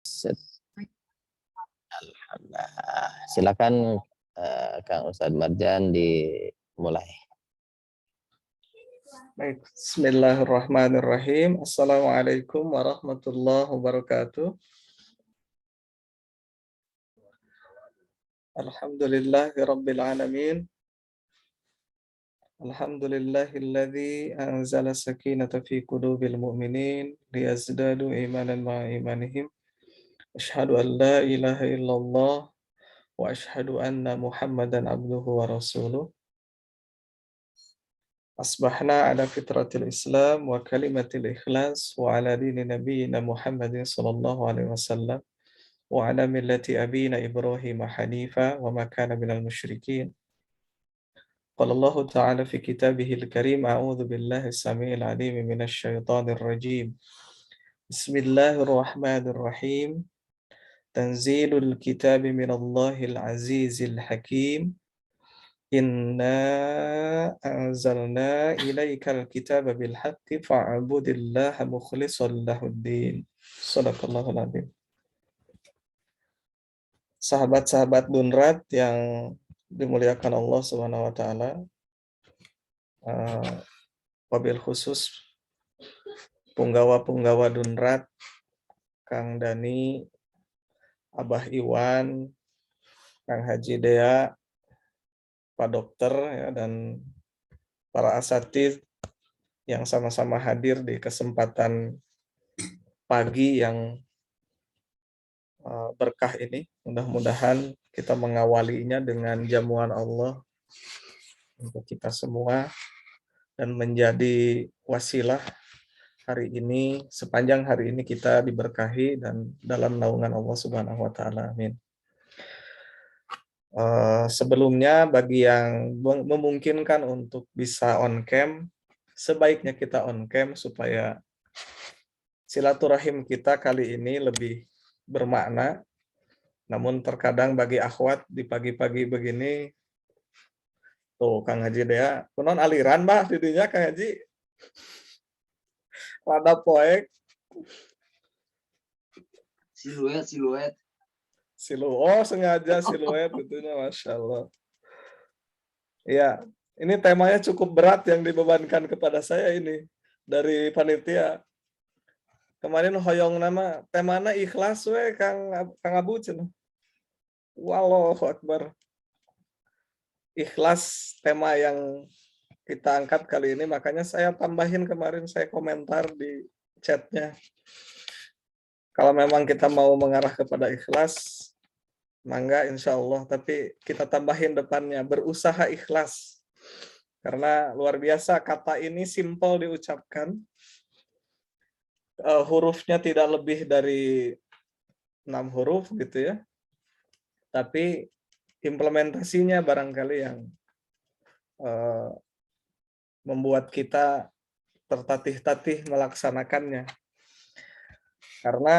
Alhamdulillah. Silakan Kang Ustadz Marjan dimulai. Baik, Bismillahirrahmanirrahim. Assalamualaikum warahmatullahi wabarakatuh. Alhamdulillahirabbil alamin. Alhamdulillahilladzi anzala sakinata fi qulubil mu'minin liyazdadu imanan ma'a imanihim. Asyhadu an la ilaha illallah wa asyhadu anna Muhammadan abduhu wa rasuluh. Asbahna ala fitratil Islam wa kalimatil ikhlas wa ala dini nabiyyina Muhammadin sallallahu alaihi wasallam wa ala millati abina Ibrahim hanifa wa ma kana minal musyrikin. Qala Allah ta'ala fi kitabihil karim a'udzu billahi samiil alim minasy syaithanir rajim. Bismillahirrahmanirrahim. Tanzilul kitabi minallahil azizil hakim. Inna anzalna ilaikal kitaba bil haqqi fa'budillaha mukhlishan lahuddin. Shadaqallahul adzim. Sahabat-sahabat Dunrat yang dimuliakan Allah Subhanahu wa taala, wabil khusus punggawa-punggawa Dunrat, Kang Dani, Abah Iwan, Kang Haji Dea, Pak Dokter ya, dan para asatidz yang sama-sama hadir di kesempatan pagi yang berkah ini. Mudah-mudahan kita mengawalinya dengan jamuan Allah untuk kita semua dan menjadi wasilah hari ini, sepanjang hari ini kita diberkahi dan dalam naungan Allah Subhanahu wa taala. Amin. Sebelumnya bagi yang memungkinkan untuk bisa on cam, sebaiknya kita on cam supaya silaturahim kita kali ini lebih bermakna. Namun terkadang bagi akhwat di pagi-pagi begini, tuh Kang Haji Dea, kunon aliran bah didinya Kang Haji. Rada poek. Siluet. Oh, sengaja siluet itunya, Masya Allah. Ya, ini temanya cukup berat yang dibebankan kepada saya ini dari panitia. Kemarin hoyong nama temana ikhlas we Kang Abu cenah. Wallahu Akbar. Ikhlas tema yang kita angkat kali ini, makanya saya tambahin kemarin, saya komentar di chatnya. Kalau memang kita mau mengarah kepada ikhlas, mangga insya Allah, tapi kita tambahin depannya, berusaha ikhlas. Karena luar biasa, kata ini simpel diucapkan, hurufnya tidak lebih dari 6 huruf gitu ya, tapi implementasinya barangkali yang membuat kita tertatih-tatih melaksanakannya. Karena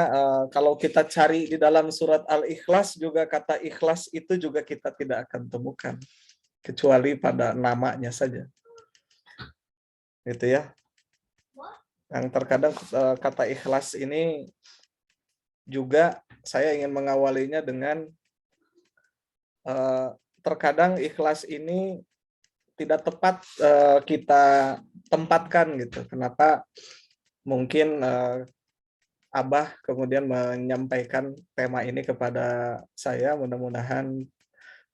kalau kita cari di dalam surat Al-Ikhlas juga kata ikhlas itu juga kita tidak akan temukan kecuali pada namanya saja. Gitu ya. Yang terkadang kata ikhlas ini juga saya ingin mengawalinya dengan terkadang ikhlas ini tidak tepat kita tempatkan gitu. Kenapa mungkin Abah kemudian menyampaikan tema ini kepada saya, mudah-mudahan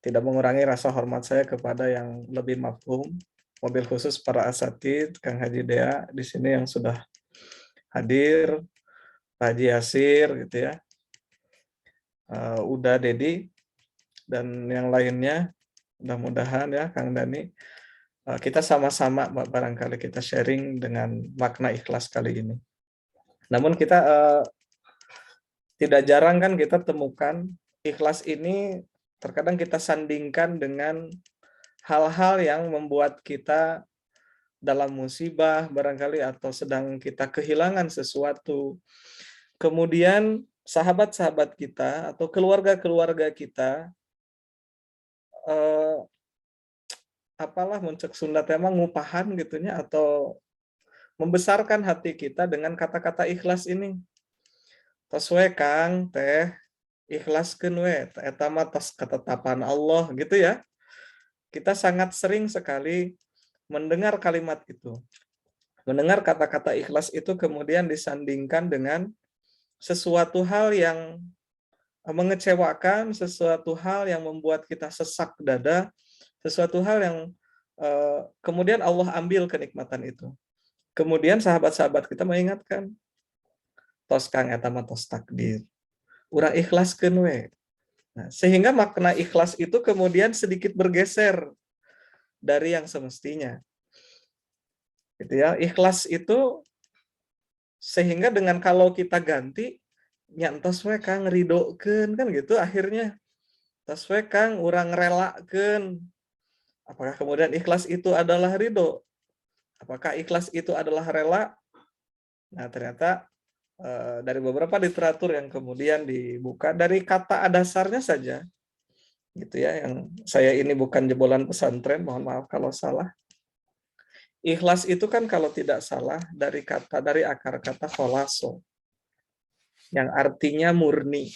tidak mengurangi rasa hormat saya kepada yang lebih mafhum, mobil khusus para asatidz, Kang Haji Dea di sini yang sudah hadir, Pak Haji Yasir gitu ya, Uda Dedi dan yang lainnya, mudah-mudahan ya Kang Dani, kita sama-sama barangkali kita sharing dengan makna ikhlas kali ini. Namun kita tidak jarang kan kita temukan ikhlas ini terkadang kita sandingkan dengan hal-hal yang membuat kita dalam musibah barangkali atau sedang kita kehilangan sesuatu. Kemudian sahabat-sahabat kita atau keluarga-keluarga kita apalah muncul Sunda tema ngupahan gitunya atau membesarkan hati kita dengan kata-kata ikhlas ini. tos we Kang teh ikhlaskeun we eta mah tos ketetapan Allah gitu ya. Kita sangat sering sekali mendengar kalimat itu. Mendengar kata-kata ikhlas itu kemudian disandingkan dengan sesuatu hal yang mengecewakan, sesuatu hal yang membuat kita sesak dada, sesuatu hal yang kemudian Allah ambil kenikmatan itu. Kemudian sahabat-sahabat kita mengingatkan, tos Kang eta mah tos takdir. Urang ikhlaskeun we. Nah, sehingga makna ikhlas itu kemudian sedikit bergeser dari yang semestinya. Gitu ya. Ikhlas itu sehingga dengan kalau kita ganti nyantos we Kang ridokeun kan gitu akhirnya. Tos we Kang urang relakeun. Apakah kemudian ikhlas itu adalah ridho? Apakah ikhlas itu adalah rela? Nah, ternyata dari beberapa literatur yang kemudian dibuka dari kata dasarnya saja gitu ya, yang saya ini bukan jebolan pesantren, mohon maaf kalau salah. Ikhlas itu kan kalau tidak salah dari akar kata kholaso yang artinya murni,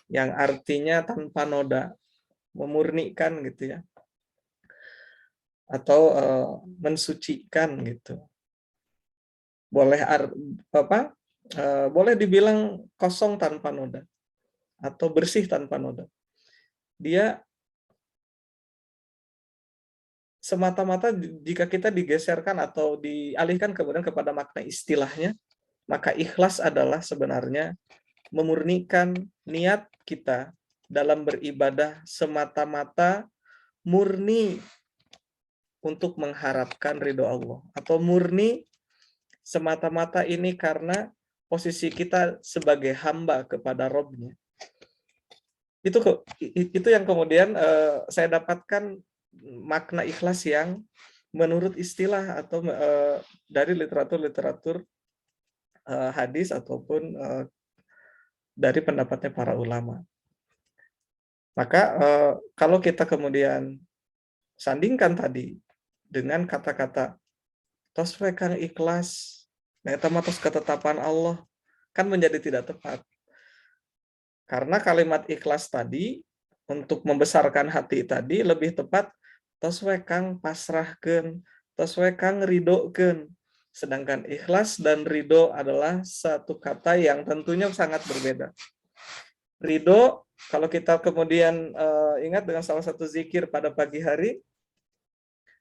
yang artinya tanpa noda, memurnikan gitu ya, atau mensucikan gitu. Boleh boleh dibilang kosong tanpa noda atau bersih tanpa noda. Dia semata-mata jika kita digeserkan atau dialihkan kemudian kepada makna istilahnya, maka ikhlas adalah sebenarnya memurnikan niat kita dalam beribadah semata-mata murni untuk mengharapkan ridho Allah, atau murni semata-mata ini karena posisi kita sebagai hamba kepada Robnya. Itu yang kemudian saya dapatkan makna ikhlas yang menurut istilah atau dari literatur hadis ataupun dari pendapatnya para ulama. Maka kalau kita kemudian sandingkan tadi dengan kata-kata tos we Kang ikhlas, eta mah tos ketetapan Allah, kan menjadi tidak tepat. Karena kalimat ikhlas tadi untuk membesarkan hati tadi lebih tepat tos we Kang pasrahkeun, tos we Kang ridokeun. Sedangkan ikhlas dan ridho adalah satu kata yang tentunya sangat berbeda. Ridho, kalau kita kemudian ingat dengan salah satu zikir pada pagi hari,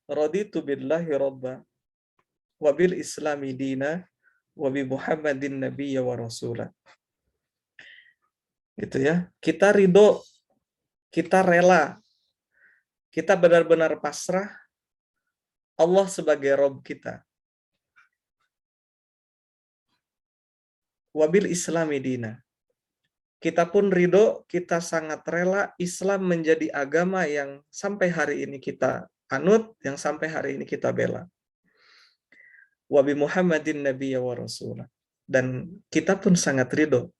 raditu billahi robba, wabil islami dina, wabi muhammadin nabiyya wa rasulah. Gitu ya. Kita ridho, kita rela, kita benar-benar pasrah Allah sebagai Rob kita. Wabil islami dina. Kita pun ridho, kita sangat rela Islam menjadi agama yang sampai hari ini kita anut, yang sampai hari ini kita bela. Wabi Muhammadin nabiyya wa rasulah. Dan kita pun sangat ridho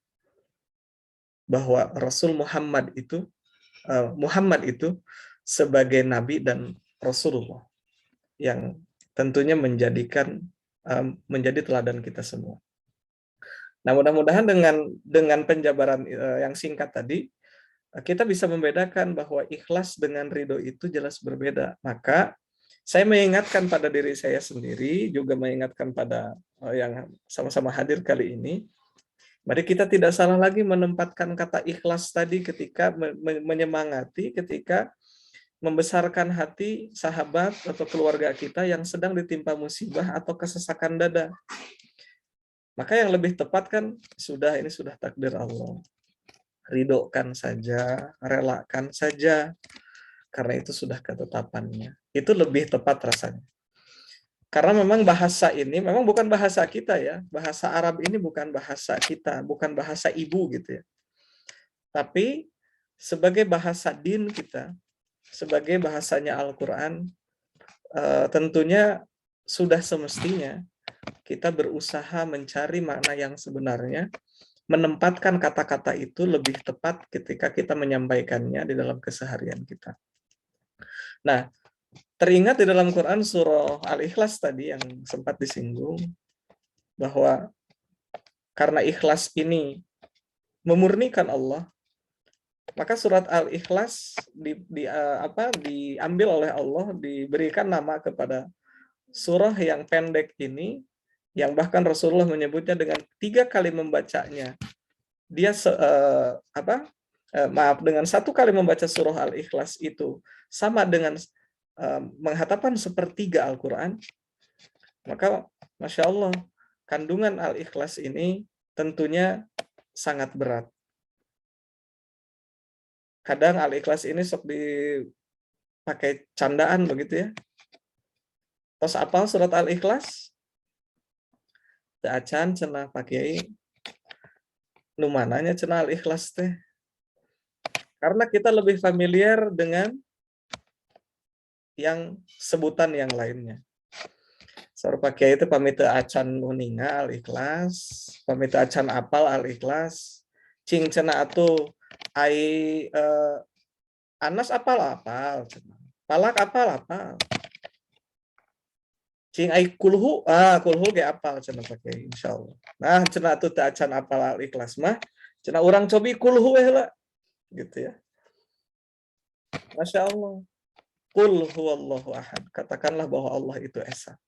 bahwa Rasul Muhammad itu sebagai nabi dan Rasulullah yang tentunya menjadi teladan kita semua. Nah, mudah-mudahan dengan penjabaran yang singkat tadi, kita bisa membedakan bahwa ikhlas dengan ridho itu jelas berbeda. Maka saya mengingatkan pada diri saya sendiri, juga mengingatkan pada yang sama-sama hadir kali ini, mari kita tidak salah lagi menempatkan kata ikhlas tadi ketika menyemangati, ketika membesarkan hati sahabat atau keluarga kita yang sedang ditimpa musibah atau kesesakan dada. Maka yang lebih tepat kan ini sudah takdir Allah. Ridhokan saja, relakan saja, karena itu sudah ketetapannya. Itu lebih tepat rasanya. Karena memang bahasa ini memang bukan bahasa kita ya. Bahasa Arab ini bukan bahasa kita, bukan bahasa ibu gitu ya. Tapi sebagai bahasa din kita, sebagai bahasanya Al-Quran, tentunya sudah semestinya kita berusaha mencari makna yang sebenarnya, menempatkan kata-kata itu lebih tepat ketika kita menyampaikannya di dalam keseharian kita. Nah, teringat di dalam Quran surah Al-Ikhlas tadi yang sempat disinggung, bahwa karena ikhlas ini memurnikan Allah, maka surat Al-Ikhlas diambil oleh Allah, diberikan nama kepada surah yang pendek ini, yang bahkan Rasulullah menyebutnya dengan 3 kali membacanya. Dia dengan 1 kali membaca surah Al-Ikhlas itu sama dengan menghafalkan 1/3 Al-Quran. Maka Masya Allah, kandungan Al-Ikhlas ini tentunya sangat berat. Kadang Al-Ikhlas ini sok dipakai candaan begitu ya. Tos apal surat Al-Ikhlas? Teu acan cenah Pak Kiai. Nu mananya cenah Al-Ikhlas teh? Karena kita lebih familiar dengan yang sebutan yang lainnya. Saur Pak Kiai itu pamit teu acan nuninga Al-Ikhlas, pamit teu acan apal Al-Ikhlas. Cing cenah atuh ai Anas apal-apal, Palak apal-apal. Cing ai kulhu, kulhu ge apal cenah pakai insyaallah. Nah, cenah atuh teu acan apal Al-Ikhlas mah, cenah urang cobi kulhu we heula. Gitu ya. Masya Allah. Qul huwallahu ahad. Katakanlah bahwa Allah itu esa.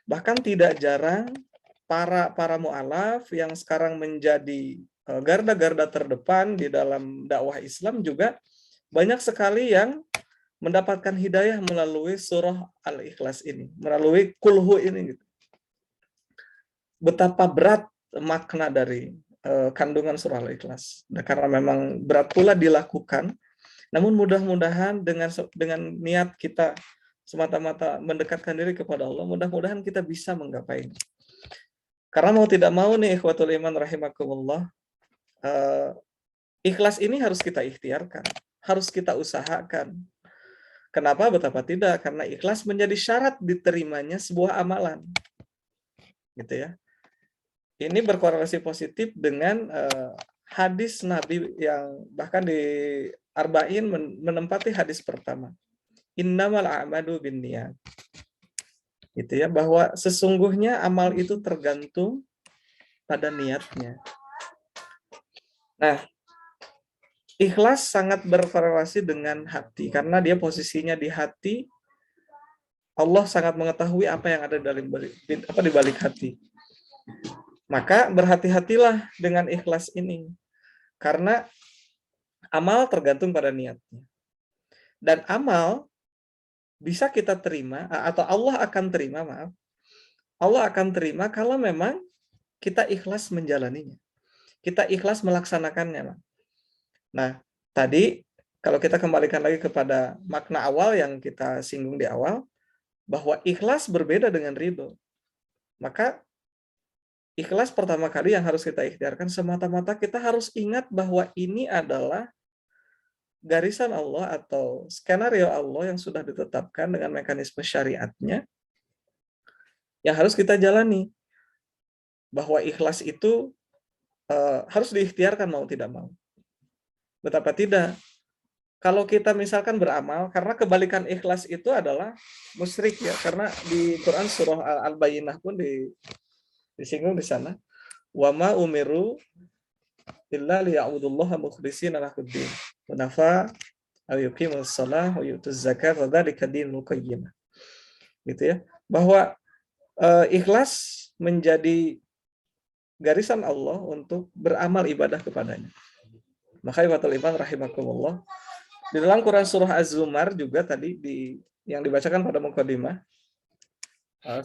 Bahkan tidak jarang para mu'alaf yang sekarang menjadi garda-garda terdepan di dalam dakwah Islam juga banyak sekali yang mendapatkan hidayah melalui surah Al-Ikhlas ini, melalui kulhu ini. Gitu. Betapa berat makna dari kandungan surah Al-Ikhlas. Nah, karena memang berat pula dilakukan, namun mudah-mudahan dengan niat kita semata-mata mendekatkan diri kepada Allah, mudah-mudahan kita bisa menggapainya. Karena mau tidak mau nih, ikhwatul iman rahimakumullah, ikhlas ini harus kita ikhtiarkan, harus kita usahakan. Kenapa? Betapa tidak? Karena ikhlas menjadi syarat diterimanya sebuah amalan. Gitu ya. Ini berkorelasi positif dengan hadis Nabi yang bahkan di Arba'in menempati hadis pertama. Innamal a'malu binniyat. Gitu ya, bahwa sesungguhnya amal itu tergantung pada niatnya. Nah, ikhlas sangat berkorelasi dengan hati karena dia posisinya di hati. Allah sangat mengetahui apa yang ada di balik hati. Maka berhati-hatilah dengan ikhlas ini. Karena amal tergantung pada niatnya. Dan amal bisa kita terima, atau Allah akan terima, Allah akan terima kalau memang kita ikhlas menjalaninya. Kita ikhlas melaksanakannya. Nah, tadi kalau kita kembalikan lagi kepada makna awal yang kita singgung di awal, bahwa ikhlas berbeda dengan ridho. Maka ikhlas pertama kali yang harus kita ikhtiarkan semata-mata kita harus ingat bahwa ini adalah garisan Allah atau skenario Allah yang sudah ditetapkan dengan mekanisme syariatnya yang harus kita jalani. Bahwa ikhlas itu harus diikhtiarkan mau tidak mau. Betapa tidak? Kalau kita misalkan beramal, karena kebalikan ikhlas itu adalah musyrik ya, karena di Quran surah Al-Bayyinah pun disinggung di sana. Wa ma umiru illa liya'budullaha mukhlishina lahuddin. Hunafa wa yuqimus shalah wa yutuz zakat wa dzalika dinul qayyim. Gitu ya. Bahwa ikhlas menjadi garisan Allah untuk beramal ibadah kepadanya. Maka ibatul iman rahimakumullah. Di dalam Quran surah Az-Zumar juga tadi yang dibacakan pada mukadimah.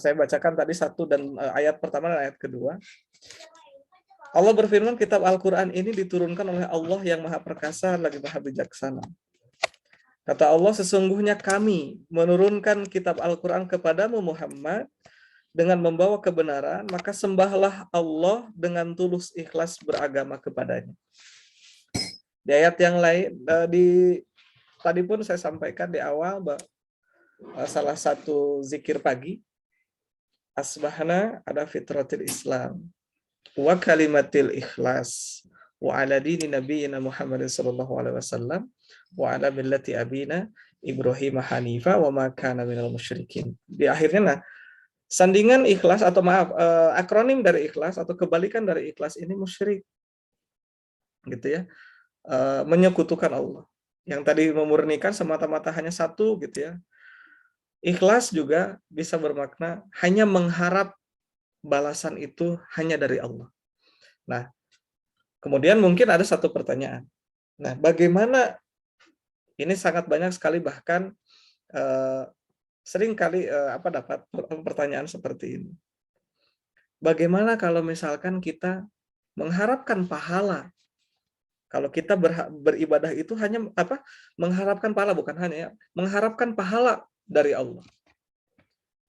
Saya bacakan tadi 1 dan ayat pertama dan ayat kedua. Allah berfirman, kitab Al-Quran ini diturunkan oleh Allah yang maha perkasa lagi maha bijaksana. Kata Allah, sesungguhnya kami menurunkan kitab Al-Quran kepadamu Muhammad dengan membawa kebenaran, maka sembahlah Allah dengan tulus ikhlas beragama kepadanya. Di ayat yang lain, tadi pun saya sampaikan di awal salah satu zikir pagi, asbahna ada fitratil Islam wa kalimatil ikhlas wa ala dini nabiyina Muhammad sallallahu alaihi wasallam wa ala millati abina Ibrahim hanifa wa ma kana minal musyrikin. Di akhirnya Sandingan ikhlas atau maaf, akronim dari ikhlas atau kebalikan dari ikhlas ini musyrik. Gitu ya. Menyekutukan Allah. Yang tadi memurnikan semata-mata hanya satu gitu ya. Ikhlas juga bisa bermakna hanya mengharap balasan itu hanya dari Allah. Nah, kemudian mungkin ada satu pertanyaan. Nah, bagaimana ini sangat banyak sekali bahkan sering kali dapat pertanyaan seperti ini. Bagaimana kalau misalkan kita mengharapkan pahala? Kalau kita beribadah itu hanya mengharapkan pahala, bukan hanya ya, mengharapkan pahala dari Allah.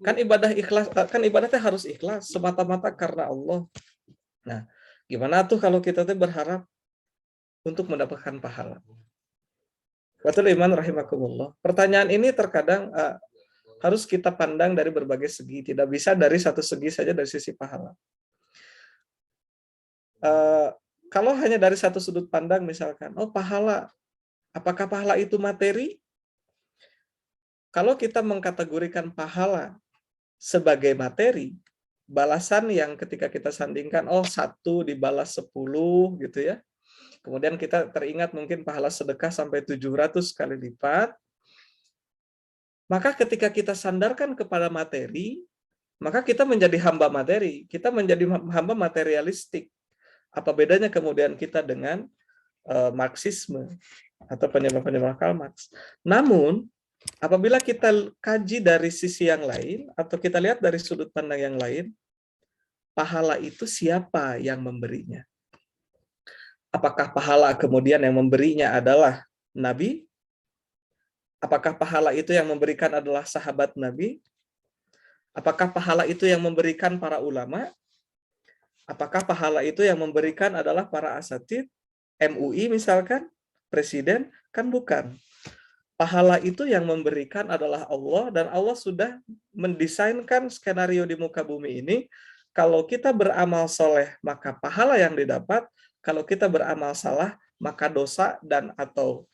Kan ibadah ikhlas, kan ibadatnya harus ikhlas semata-mata karena Allah. Nah, gimana tuh kalau kita tuh berharap untuk mendapatkan pahala? Watul iman rahimakumullah. Pertanyaan ini terkadang harus kita pandang dari berbagai segi, tidak bisa dari satu segi saja dari sisi pahala. Kalau hanya dari satu sudut pandang misalkan, oh pahala, apakah pahala itu materi? Kalau kita mengkategorikan pahala sebagai materi, balasan yang ketika kita sandingkan, oh 1 dibalas 10 gitu ya. Kemudian kita teringat mungkin pahala sedekah sampai 700 kali lipat. Maka ketika kita sandarkan kepada materi, maka kita menjadi hamba materi, kita menjadi hamba materialistik. Apa bedanya kemudian kita dengan Marxisme atau penyembah-penyembah Karl Marx? Namun, apabila kita kaji dari sisi yang lain, atau kita lihat dari sudut pandang yang lain, pahala itu siapa yang memberinya? Apakah pahala kemudian yang memberinya adalah Nabi? Apakah pahala itu yang memberikan adalah sahabat Nabi? Apakah pahala itu yang memberikan para ulama? Apakah pahala itu yang memberikan adalah para asatid, MUI misalkan, presiden? Kan bukan. Pahala itu yang memberikan adalah Allah, dan Allah sudah mendesainkan skenario di muka bumi ini. Kalau kita beramal soleh, maka pahala yang didapat. Kalau kita beramal salah, maka dosa dan atau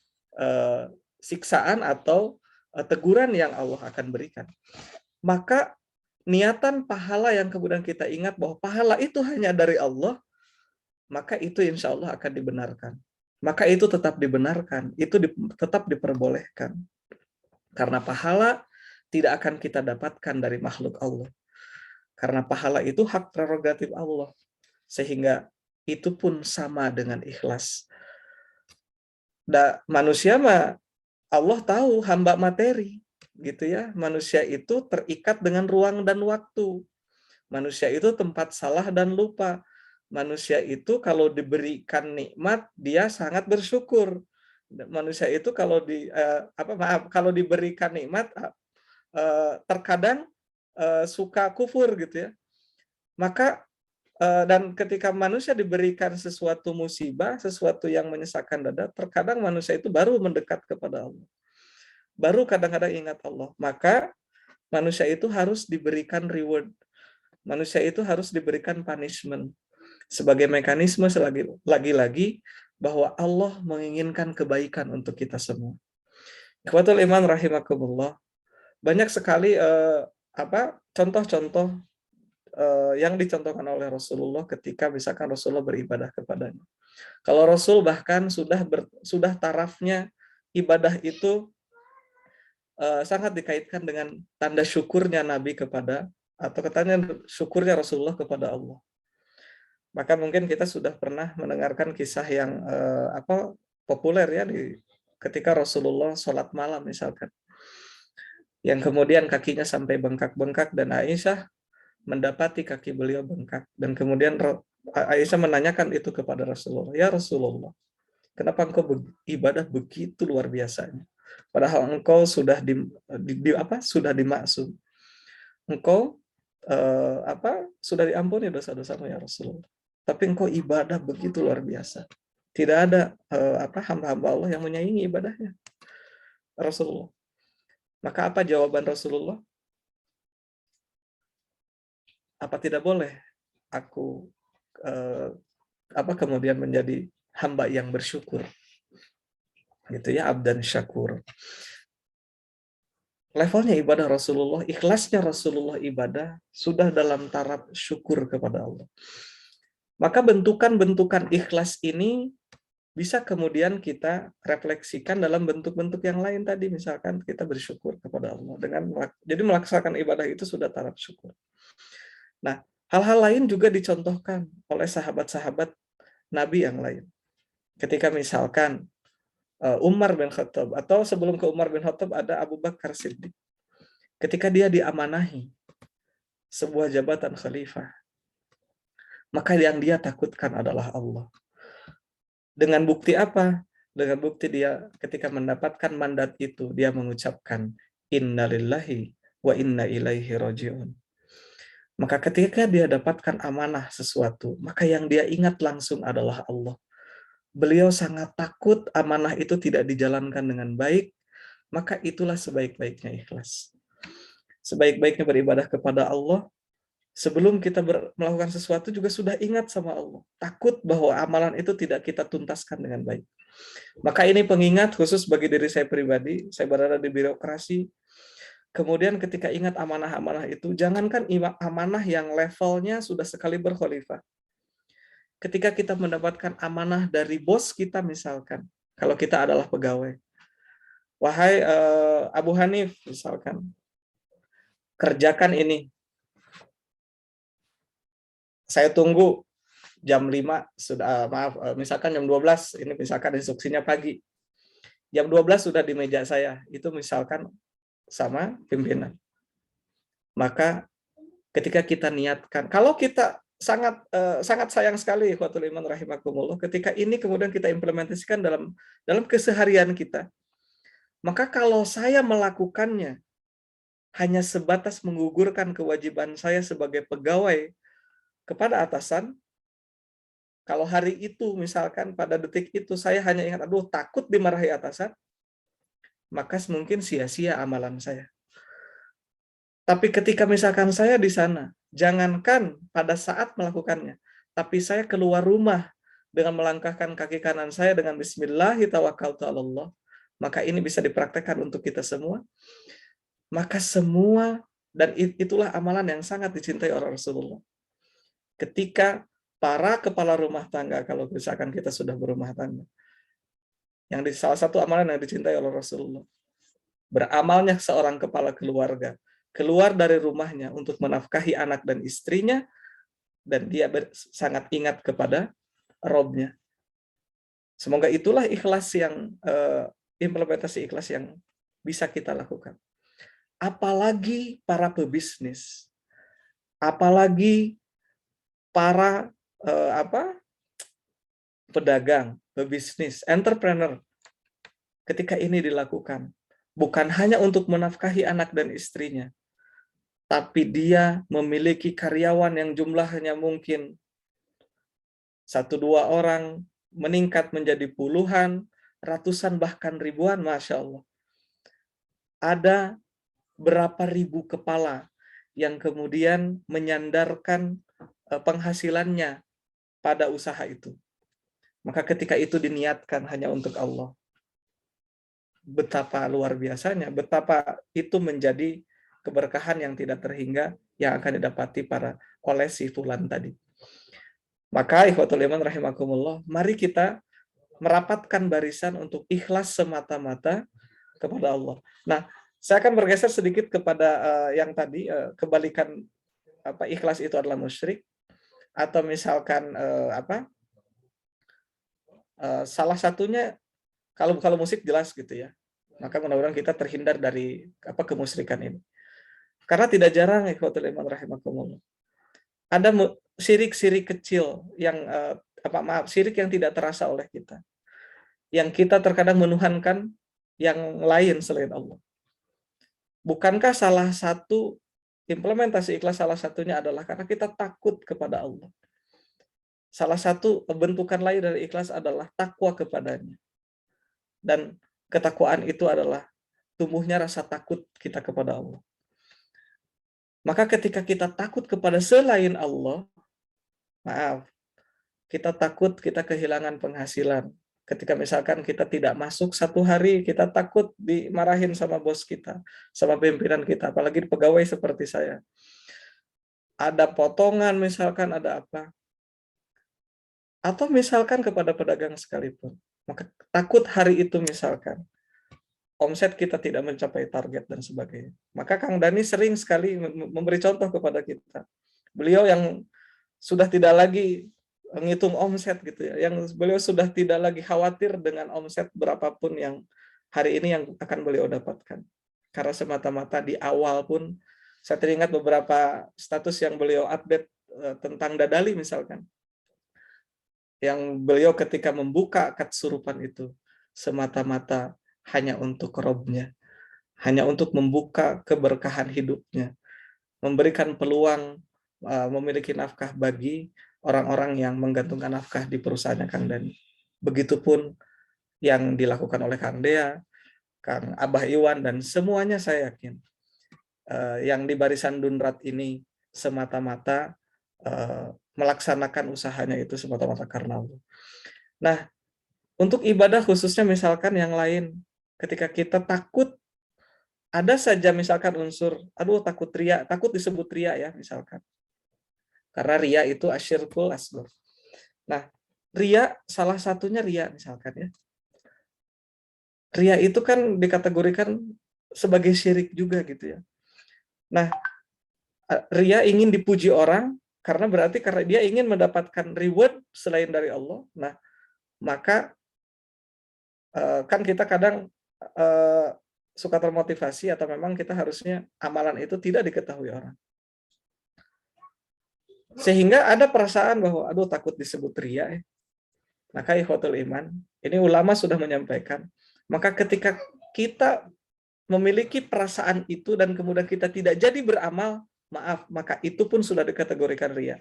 siksaan atau teguran yang Allah akan berikan. Maka niatan pahala yang kemudian kita ingat bahwa pahala itu hanya dari Allah, maka itu insya Allah akan dibenarkan. Maka itu tetap dibenarkan, itu tetap diperbolehkan. Karena pahala tidak akan kita dapatkan dari makhluk Allah. Karena pahala itu hak prerogatif Allah. Sehingga itu pun sama dengan ikhlas. Manusia mah Allah tahu hamba materi, gitu ya. Manusia itu terikat dengan ruang dan waktu. Manusia itu tempat salah dan lupa. Manusia itu kalau diberikan nikmat dia sangat bersyukur. Manusia itu kalau kalau diberikan nikmat terkadang suka kufur gitu ya. Maka dan ketika manusia diberikan sesuatu musibah, sesuatu yang menyesakkan dada, terkadang manusia itu baru mendekat kepada Allah. Baru kadang-kadang ingat Allah. Maka manusia itu harus diberikan reward. Manusia itu harus diberikan punishment. Sebagai mekanisme lagi-lagi bahwa Allah menginginkan kebaikan untuk kita semua. Ikhwatul iman rahimakumullah. Banyak sekali contoh-contoh yang dicontohkan oleh Rasulullah ketika misalkan Rasulullah beribadah kepadanya. Kalau Rasul bahkan sudah tarafnya ibadah itu sangat dikaitkan dengan tanda syukurnya Nabi kepada, atau katanya syukurnya Rasulullah kepada Allah. Maka mungkin kita sudah pernah mendengarkan kisah yang populer ya ketika Rasulullah sholat malam misalkan, yang kemudian kakinya sampai bengkak-bengkak dan Aisyah mendapati kaki beliau bengkak, dan kemudian Aisyah menanyakan itu kepada Rasulullah, ya Rasulullah, kenapa engkau ibadah begitu luar biasanya, padahal engkau sudah sudah dimaksud, engkau sudah diampuni dosa-dosamu ya Rasulullah, tapi engkau ibadah begitu luar biasa, tidak ada hamba-hamba Allah yang menyaingi ibadahnya Rasulullah. Maka apa jawaban Rasulullah? Apa tidak boleh aku kemudian menjadi hamba yang bersyukur, gitu ya, abdan syakur. levelnya ibadah Rasulullah, ikhlasnya Rasulullah ibadah sudah dalam taraf syukur kepada Allah. Maka bentukan-bentukan ikhlas ini bisa kemudian kita refleksikan dalam bentuk-bentuk yang lain tadi, misalkan kita bersyukur kepada Allah jadi melaksanakan ibadah itu sudah taraf syukur. Nah, hal-hal lain juga dicontohkan oleh sahabat-sahabat Nabi yang lain. Ketika misalkan Umar bin Khattab, atau sebelum ke Umar bin Khattab ada Abu Bakar Siddiq. Ketika dia diamanahi sebuah jabatan khalifah, maka yang dia takutkan adalah Allah. Dengan bukti apa? Dengan bukti dia ketika mendapatkan mandat itu, dia mengucapkan innalillahi wa inna ilaihi raji'un. Maka ketika dia dapatkan amanah sesuatu, maka yang dia ingat langsung adalah Allah. Beliau sangat takut amanah itu tidak dijalankan dengan baik, maka itulah sebaik-baiknya ikhlas. Sebaik-baiknya beribadah kepada Allah, sebelum kita melakukan sesuatu juga sudah ingat sama Allah. Takut bahwa amalan itu tidak kita tuntaskan dengan baik. Maka ini pengingat khusus bagi diri saya pribadi, saya berada di birokrasi. Kemudian ketika ingat amanah-amanah itu, jangankan amanah yang levelnya sudah sekali berkhalifah. Ketika kita mendapatkan amanah dari bos kita misalkan, kalau kita adalah pegawai. Wahai Abu Hanif misalkan, kerjakan ini. Saya tunggu jam 5 sudah misalkan jam 12, ini misalkan instruksinya pagi. Jam 12 sudah di meja saya. Itu misalkan sama pimpinan. Maka ketika kita niatkan, kalau kita sangat sayang sekali ikhwatul iman rahimakumullah, ketika ini kemudian kita implementasikan dalam keseharian kita. Maka kalau saya melakukannya hanya sebatas menggugurkan kewajiban saya sebagai pegawai kepada atasan, kalau hari itu misalkan pada detik itu saya hanya ingat, aduh takut dimarahi atasan, maka mungkin sia-sia amalan saya. Tapi ketika misalkan saya di sana, jangankan pada saat melakukannya, tapi saya keluar rumah dengan melangkahkan kaki kanan saya dengan Bismillahi tawakkaltu 'alallah, maka ini bisa dipraktekkan untuk kita semua. Maka semua, dan itulah amalan yang sangat dicintai oleh Rasulullah. Ketika para kepala rumah tangga, kalau misalkan kita sudah berumah tangga, salah satu amalan yang dicintai oleh Rasulullah, beramalnya seorang kepala keluarga keluar dari rumahnya untuk menafkahi anak dan istrinya, dan dia sangat ingat kepada Robnya. Semoga itulah ikhlas yang implementasi ikhlas yang bisa kita lakukan. Apalagi para pebisnis, apalagi para pedagang, pebisnis, entrepreneur. Ketika ini dilakukan, bukan hanya untuk menafkahi anak dan istrinya, tapi dia memiliki karyawan yang jumlahnya mungkin 1-2 orang, meningkat menjadi puluhan, ratusan, bahkan ribuan, Masya Allah. Ada berapa ribu kepala yang kemudian menyandarkan penghasilannya pada usaha itu. Maka ketika itu diniatkan hanya untuk Allah, betapa luar biasanya, betapa itu menjadi keberkahan yang tidak terhingga yang akan didapati oleh si fulan tadi. Maka ikhwatul iman rahimakumullah, mari kita merapatkan barisan untuk ikhlas semata-mata kepada Allah. Nah, saya akan bergeser sedikit kepada yang tadi, kebalikan ikhlas itu adalah musyrik, atau misalkan salah satunya kalau musik jelas gitu ya. Maka mudah-mudahan kita terhindar dari kemusyrikan ini. Karena tidak jarang ikhwatul iman rahimakumullah, ada syirik-syirik kecil yang syirik yang tidak terasa oleh kita. Yang kita terkadang menuhankan yang lain selain Allah. Bukankah salah satu implementasi ikhlas, salah satunya adalah karena kita takut kepada Allah. Salah satu bentukan lain dari ikhlas adalah takwa kepadanya. Dan ketakwaan itu adalah tumbuhnya rasa takut kita kepada Allah. Maka ketika kita takut kepada selain Allah, maaf, kita takut kita kehilangan penghasilan. Ketika misalkan kita tidak masuk 1 hari, kita takut dimarahin sama bos kita, sama pimpinan kita, apalagi pegawai seperti saya. Ada potongan misalkan, ada apa. Atau misalkan kepada pedagang sekalipun. Maka takut hari itu misalkan omset kita tidak mencapai target dan sebagainya. Maka Kang Dani sering sekali memberi contoh kepada kita. Beliau yang sudah tidak lagi menghitung omset gitu ya, yang beliau sudah tidak lagi khawatir dengan omset berapapun yang hari ini yang akan beliau dapatkan. Karena semata-mata di awal pun saya teringat beberapa status yang beliau update tentang Dadali misalkan. Yang beliau ketika membuka akad surupan itu semata-mata hanya untuk robnya, hanya untuk membuka keberkahan hidupnya, memberikan peluang memiliki nafkah bagi orang-orang yang menggantungkan nafkah di perusahaannya Kang Dani. Begitupun yang dilakukan oleh Kang Dea, Kang Abah Iwan, dan semuanya saya yakin yang di barisan Dunrat ini semata-mata melaksanakan usahanya itu semata-mata karena Allah. Nah, untuk ibadah khususnya misalkan yang lain, ketika kita takut, ada saja misalkan unsur, aduh takut ria, takut disebut ria ya misalkan. Karena ria itu asyirkul asghar. Nah, ria salah satunya ria misalkan ya. Ria itu kan dikategorikan sebagai syirik juga gitu ya. Nah, ria ingin dipuji orang karena berarti karena dia ingin mendapatkan reward selain dari Allah. Nah, maka kan kita kadang suka termotivasi atau memang kita harusnya amalan itu tidak diketahui orang. Sehingga ada perasaan bahwa aduh takut disebut ria ya. Maka ikhwatul iman, ini ulama sudah menyampaikan, maka ketika kita memiliki perasaan itu dan kemudian kita tidak jadi beramal, maaf, maka itu pun sudah dikategorikan ria.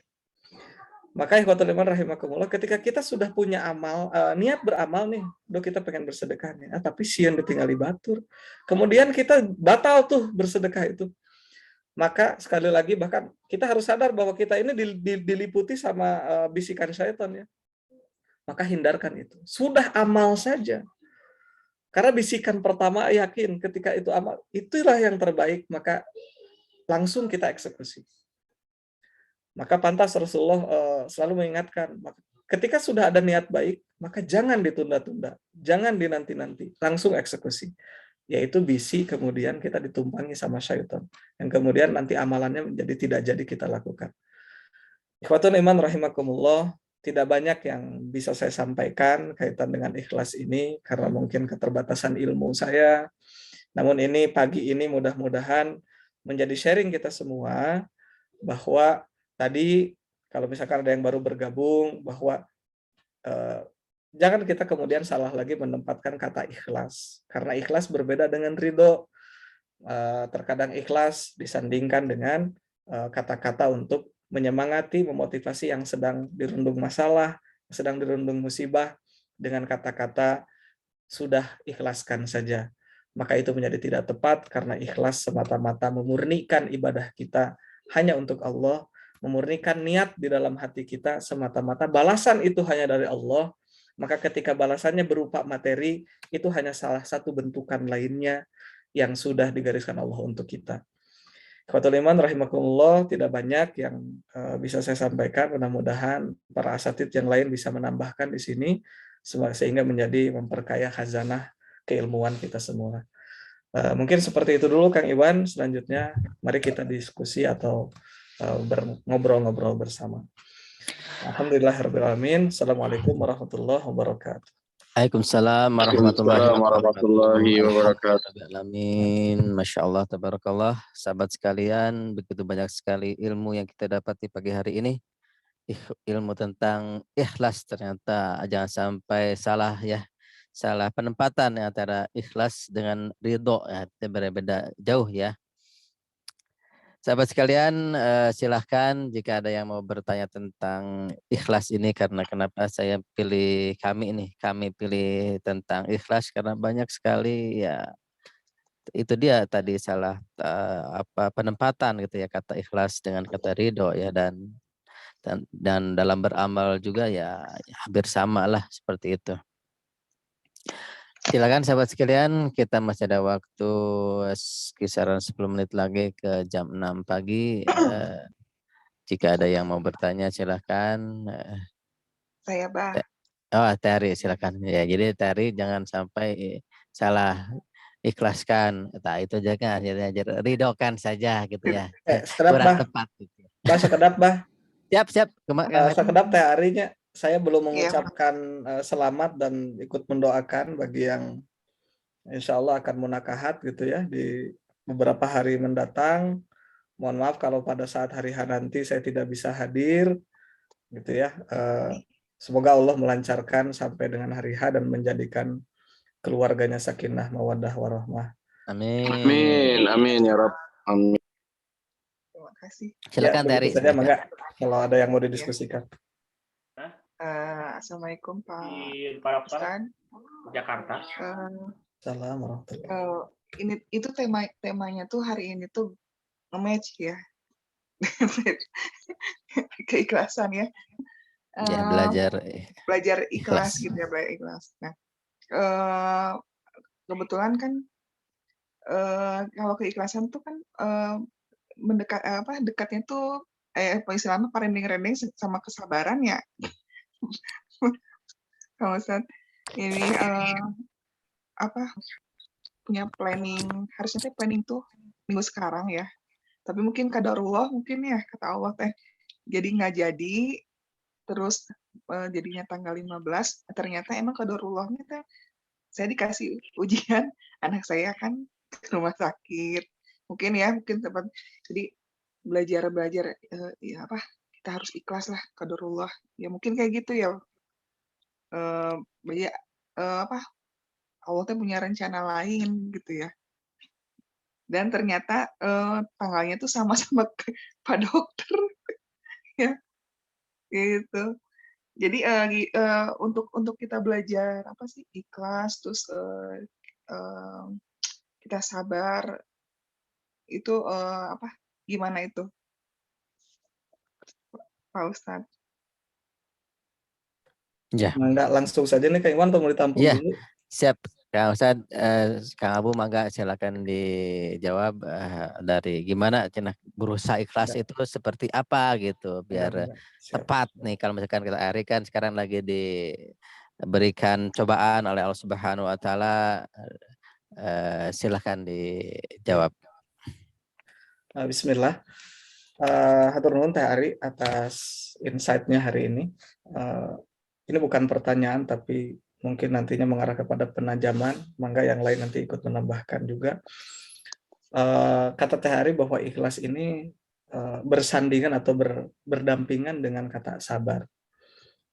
Maka ikhwatul iman rahimakumullah, ketika kita sudah punya amal, niat beramal nih, kita pengen bersedekah nih, tapi sian ditinggali batur. Kemudian kita batal tuh bersedekah itu. Maka sekali lagi bahkan kita harus sadar bahwa kita ini diliputi sama bisikan syaitan ya. Maka hindarkan itu. Sudah amal saja. Karena bisikan pertama yakin ketika itu amal, itulah yang terbaik, maka langsung kita eksekusi. Maka pantas Rasulullah selalu mengingatkan, ketika sudah ada niat baik, maka jangan ditunda-tunda, jangan dinanti-nanti, langsung eksekusi. Yaitu bisi kemudian kita ditumpangi sama syaitan. Yang kemudian nanti amalannya menjadi tidak jadi kita lakukan. Ikhwatun iman rahimakumullah, tidak banyak yang bisa saya sampaikan kaitan dengan ikhlas ini karena mungkin keterbatasan ilmu saya. Namun ini pagi ini mudah-mudahan menjadi sharing kita semua bahwa tadi kalau misalkan ada yang baru bergabung bahwa jangan kita kemudian salah lagi menempatkan kata ikhlas. Karena ikhlas berbeda dengan ridho. Terkadang ikhlas disandingkan dengan kata-kata untuk menyemangati, memotivasi yang sedang dirundung masalah, sedang dirundung musibah dengan kata-kata sudah ikhlaskan saja. Maka itu menjadi tidak tepat karena ikhlas semata-mata memurnikan ibadah kita hanya untuk Allah, memurnikan niat di dalam hati kita semata-mata. Balasan itu hanya dari Allah. Maka ketika balasannya berupa materi, itu hanya salah satu bentukan lainnya yang sudah digariskan Allah untuk kita. Ikhwatul iman rahimakumullah, tidak banyak yang bisa saya sampaikan. Mudah-mudahan para asatid yang lain bisa menambahkan di sini sehingga menjadi memperkaya khazanah keilmuan kita semua. Mungkin seperti itu dulu Kang Iwan. Selanjutnya mari kita diskusi atau ngobrol-ngobrol bersama. Alhamdulillahirabbil alamin. Assalamualaikum warahmatullahi wabarakatuh. Waalaikumsalam warahmatullahi wabarakatuh. Amin. Masya Allah, tabarakallah. Sahabat sekalian, begitu banyak sekali ilmu yang kita dapat di pagi hari ini. Ilmu tentang ikhlas ternyata jangan sampai salah ya. Salah penempatan antara ikhlas dengan ridho ya, berbeda jauh ya. Sahabat sekalian, silahkan jika ada yang mau bertanya tentang ikhlas ini, karena kenapa saya pilih kami pilih tentang ikhlas karena banyak sekali ya itu dia tadi salah penempatan gitu ya kata ikhlas dengan kata ridho ya, dan dalam beramal juga ya hampir sama lah seperti itu. Silakan sahabat sekalian, kita masih ada waktu kisaran 10 menit lagi ke jam 6 pagi. Jika ada yang mau bertanya silakan. Saya, Bah. Oh, Teh silakan. Ya, jadi Teh jangan sampai salah ikhlaskan. Nah, itu jangan ridokan saja gitu ya. Sekedap Kurang bah, tepat gitu. bah sekedap bah, Siap. sekedap teh harinya. Saya belum Iya, mengucapkan selamat dan ikut mendoakan bagi yang insya Allah akan munakahat gitu ya di beberapa hari mendatang. Mohon maaf kalau pada saat hari H nanti saya tidak bisa hadir gitu ya. Semoga Allah melancarkan sampai dengan hari H dan menjadikan keluarganya sakinah mawaddah warahmah. Amin. Amin ya Rob. Amin. terima kasih. Silakan begitu Teh. saja, Mangga. Kalau ada yang mau didiskusikan. Assalamualaikum Pak Di Parapan, Ustadz. Jakarta. Assalamualaikum warahmatullahi Itu temanya tuh hari ini tuh nge-match ya. Keikhlasan ya. Ya, belajar Belajar ikhlas ikhlas. gitu ya, belajar ikhlas. Nah, kebetulan kan kalau keikhlasan tuh kan dekatnya tuh istilahnya parendeng-rendeng sama kesabaran ya. Kalau Ustadz ini punya planning, harusnya teh planning tuh minggu sekarang ya. Tapi mungkin qadarullah mungkin ya kata Allah teh jadi nggak jadi, terus jadinya tanggal 15, ternyata emang qadarullahnya teh saya dikasih ujian, anak saya kan ke rumah sakit. Mungkin sempat jadi belajar ya kita harus ikhlas lah qadarullah. Ya mungkin kayak gitu ya. Ya Allah tuh punya rencana lain gitu ya. Dan ternyata tanggalnya tuh sama-sama Pak Dokter ya gitu. Jadi untuk kita belajar ikhlas, terus kita sabar itu gimana itu Pak Ustadz? Ya. Mangga langsung saja nih Kang Iwan atau mau ditampung Ya, dulu? siap. Kang Ustad, Kang Abu mangga silakan dijawab dari gimana cenah berusaha ikhlas itu seperti apa gitu biar Siap. tepat nih kalau misalkan kita Ari kan sekarang lagi diberikan cobaan oleh Allah Subhanahu wa taala, silakan dijawab. Bismillah. Hatur nuhun Teh Ari atas insight-nya hari ini. Ini bukan pertanyaan tapi mungkin nantinya mengarah kepada penajaman. Mangga yang lain nanti ikut menambahkan juga. Kata Teh Ari bahwa ikhlas ini bersandingan atau berdampingan dengan kata sabar.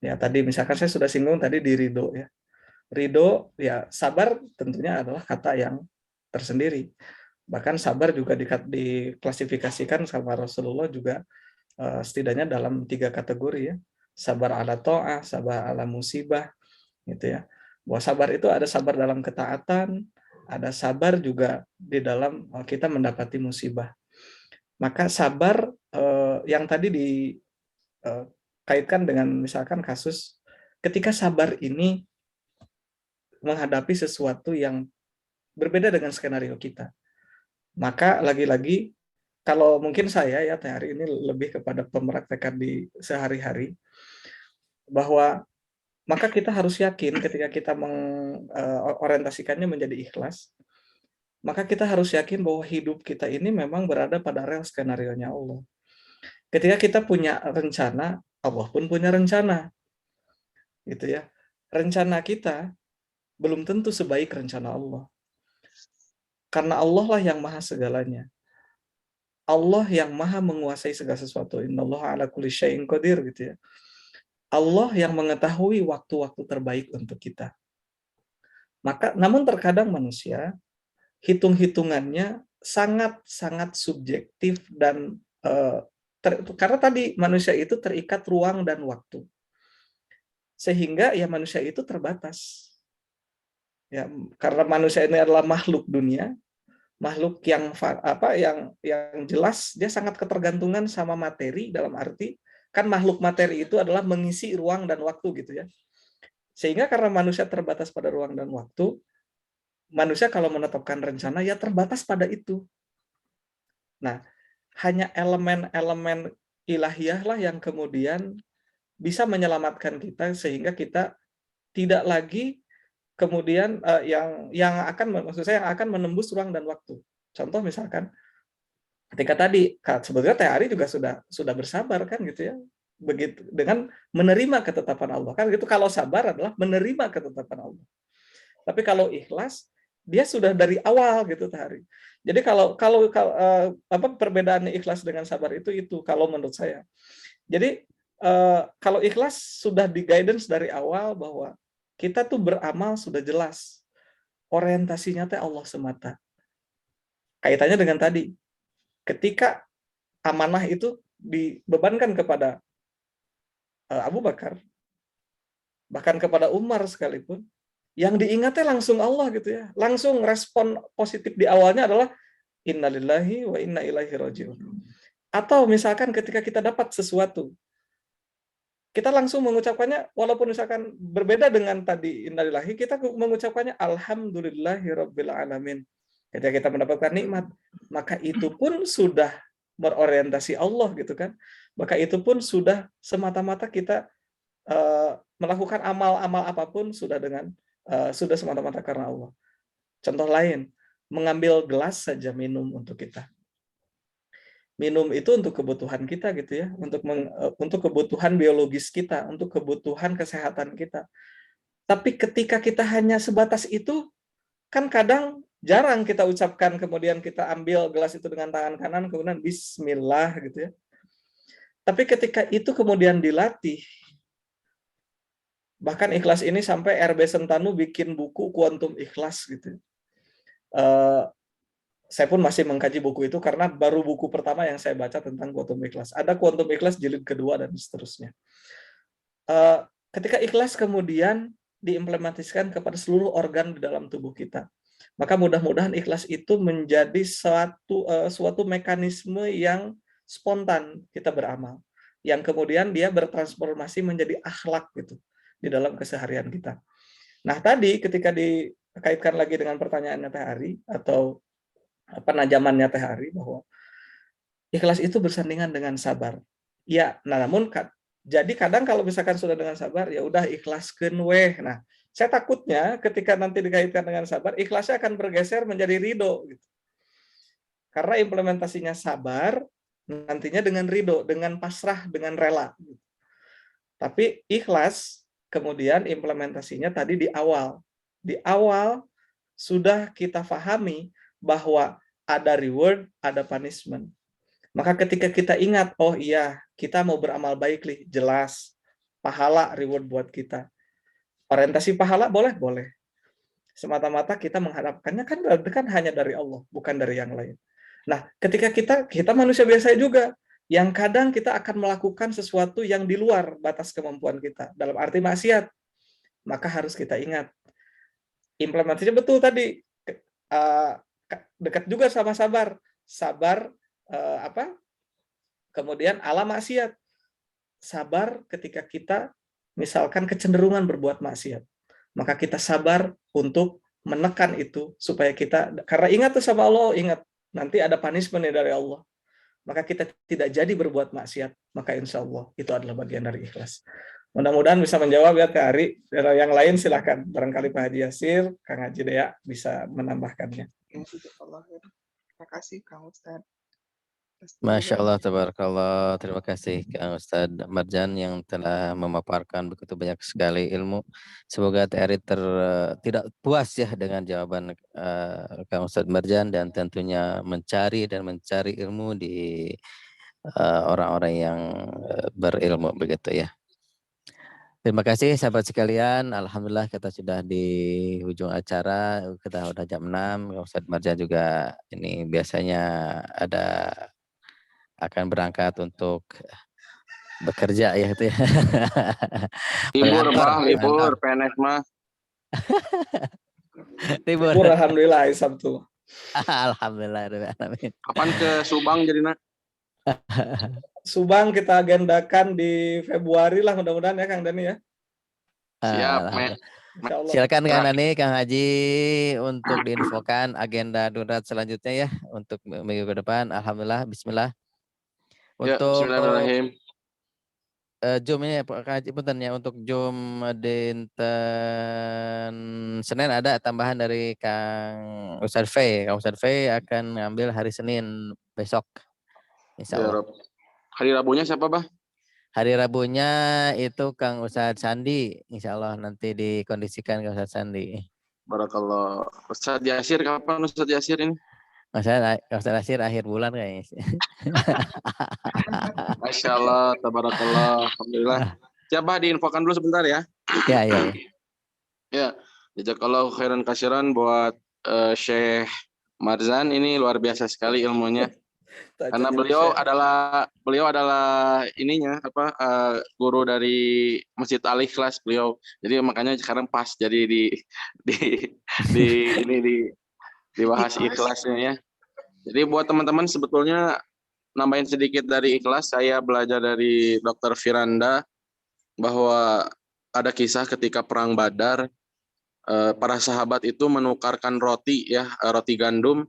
Ya tadi misalkan saya sudah singgung tadi di ridho ya. Ridho ya sabar tentunya adalah kata yang tersendiri. Bahkan sabar juga diklasifikasikan sama Rasulullah juga setidaknya dalam 3 kategori ya. Sabar ala ta'ah, sabar ala musibah gitu ya. Bahwa sabar itu ada sabar dalam ketaatan, ada sabar juga di dalam kita mendapati musibah. Maka sabar yang tadi dikaitkan dengan misalkan kasus ketika sabar ini menghadapi sesuatu yang berbeda dengan skenario kita. Maka lagi-lagi kalau mungkin saya ya hari ini lebih kepada pemraktekan di sehari-hari bahwa maka kita harus yakin ketika kita mengorientasikannya menjadi ikhlas, maka kita harus yakin bahwa hidup kita ini memang berada pada rel skenarionya Allah. Ketika kita punya rencana, Allah pun punya rencana. Gitu ya. Rencana kita belum tentu sebaik rencana Allah. Karena Allah lah yang maha segalanya. Allah yang maha menguasai segala sesuatu. Innallaha ala kulli syai'in qadir gitu ya. Allah yang mengetahui waktu-waktu terbaik untuk kita. Maka namun terkadang manusia hitung-hitungannya sangat-sangat subjektif dan karena tadi manusia itu terikat ruang dan waktu. Sehingga ya manusia itu terbatas. Ya, karena manusia ini adalah makhluk dunia, makhluk yang jelas dia sangat ketergantungan sama materi dalam arti kan makhluk materi itu adalah mengisi ruang dan waktu gitu ya. Sehingga karena manusia terbatas pada ruang dan waktu, manusia kalau menetapkan rencana ya terbatas pada itu. Nah, hanya elemen-elemen ilahiyah lah yang kemudian bisa menyelamatkan kita sehingga kita tidak lagi kemudian maksud saya yang akan menembus ruang dan waktu. Contoh misalkan ketika tadi sebetulnya Teh Ari juga sudah bersabar kan gitu ya. Begitu dengan menerima ketetapan Allah kan gitu. Kalau sabar adalah menerima ketetapan Allah. Tapi kalau ikhlas dia sudah dari awal gitu Teh Ari. Jadi apa perbedaannya ikhlas dengan sabar itu kalau menurut saya. Jadi kalau ikhlas sudah di guidance dari awal bahwa kita tuh beramal sudah jelas. Orientasinya teh Allah semata. Kaitannya dengan tadi. Ketika amanah itu dibebankan kepada Abu Bakar, bahkan kepada Umar sekalipun, yang diingatnya langsung Allah gitu ya. Langsung respon positif di awalnya adalah innalillahi wa inna ilaihi rajiun. Atau misalkan ketika kita dapat sesuatu, kita langsung mengucapkannya, walaupun misalkan berbeda dengan tadi innalillahi, kita mengucapkannya alhamdulillahirabbil alamin. Ketika kita mendapatkan nikmat, maka itu pun sudah berorientasi Allah gitu kan. Maka itu pun sudah semata-mata kita melakukan amal-amal apapun sudah semata-mata karena Allah. Contoh lain, mengambil gelas saja minum untuk kita. Minum itu untuk kebutuhan kita gitu ya, untuk kebutuhan biologis kita, untuk kebutuhan kesehatan kita. Tapi ketika kita hanya sebatas itu, kan kadang jarang kita ucapkan, kemudian kita ambil gelas itu dengan tangan kanan, kemudian bismillah gitu ya. Tapi ketika itu kemudian dilatih, bahkan ikhlas ini sampai RB Sentanu bikin buku Kuantum Ikhlas gitu. Saya pun masih mengkaji buku itu karena baru buku pertama yang saya baca tentang Kuantum Ikhlas. Ada Kuantum Ikhlas jilid kedua dan seterusnya. Ketika ikhlas kemudian diimplementasikan kepada seluruh organ di dalam tubuh kita, maka mudah-mudahan ikhlas itu menjadi suatu mekanisme yang spontan kita beramal, yang kemudian dia bertransformasi menjadi akhlak gitu di dalam keseharian kita. Nah tadi ketika dikaitkan lagi dengan pertanyaannya Teh Ari atau penajamannya Teh Ari bahwa ikhlas itu bersandingan dengan sabar. Ya, namun jadi kadang kalau misalkan sudah dengan sabar, ya udah ikhlaskeun weh. Nah, saya takutnya ketika nanti dikaitkan dengan sabar, ikhlasnya akan bergeser menjadi ridho. Gitu. Karena implementasinya sabar, nantinya dengan ridho, dengan pasrah, dengan rela. Gitu. Tapi ikhlas, kemudian implementasinya tadi di awal. Di awal sudah kita pahami bahwa ada reward, ada punishment. Maka ketika kita ingat, oh iya, kita mau beramal baik, jelas. Pahala reward buat kita. Orientasi pahala boleh? Boleh. Semata-mata kita mengharapkannya kan hanya dari Allah, bukan dari yang lain. Nah, ketika kita manusia biasa juga, yang kadang kita akan melakukan sesuatu yang di luar batas kemampuan kita, dalam arti maksiat, maka harus kita ingat. Implementasinya betul tadi, dekat juga sama sabar. Sabar kemudian ala maksiat. Sabar ketika kita misalkan kecenderungan berbuat maksiat. Maka kita sabar untuk menekan itu supaya kita, karena ingat tuh sama Allah, ingat nanti ada punishment dari Allah. Maka kita tidak jadi berbuat maksiat. Maka insya Allah itu adalah bagian dari ikhlas. Mudah-mudahan bisa menjawab ya Kak Ari. Yang lain silakan. Barangkali Pak Haji Yasir, Kang Haji Dea bisa menambahkannya. Terima kasih Kang Ustadz. Masya Allah, tabarakallah. Terima kasih Kang Ustadz Marjan yang telah memaparkan begitu banyak sekali ilmu. Semoga TRI tidak puas ya dengan jawaban Kang Ustadz Marjan dan tentunya mencari ilmu di orang-orang yang berilmu begitu ya. Terima kasih sahabat sekalian. Alhamdulillah kita sudah di ujung acara. Kita udah jam 6. Ustadz Marjan juga ini biasanya akan berangkat untuk bekerja ya itu ya. Libur Bang, libur PNS mah. Libur. Alhamdulillah Sabtu. Alhamdulillah. Kapan ke Subang jadinya? Subang kita agendakan di Februari lah mudah-mudahan ya Kang Dani ya. Siap, Insya Allah. Silakan Kang Terakhir. Dani, Kang Haji untuk diinfokan agenda Dunrat selanjutnya ya untuk minggu ke depan. Alhamdulillah, Bismillah. Ya, Untuk bismillahirrahmanirrahim. Zoom ini Pak Haji punten ya untuk Zoom dinten Senin ada tambahan dari Kang Ustadz V. Kang Ustadz V akan ngambil hari Senin besok. Insya Ya Allah. Rob. Hari Rabunya siapa, Bah? Hari Rabunya itu Kang Ustadz Sandi. Insya Allah nanti dikondisikan Kang Ustadz Sandi. Barakallah. Ustadz Yasir, kapan Ustadz Yasir ini? Kang Ustadz Nasir akhir bulan kayaknya. Masya Allah, tabarakallah, alhamdulillah. Coba diinfokan dulu sebentar ya. Ya, ya, ya. Ya, jazakallahu khairan kasiran buat Syekh Marzan, ini luar biasa sekali ilmunya. Karena beliau adalah ininya guru dari Masjid Al Ikhlas beliau. Jadi makanya sekarang pas jadi dibahas ikhlasnya ya. Jadi buat teman-teman sebetulnya nambahin sedikit dari ikhlas, saya belajar dari Dr. Firanda bahwa ada kisah ketika perang Badar, para sahabat itu menukarkan roti roti gandum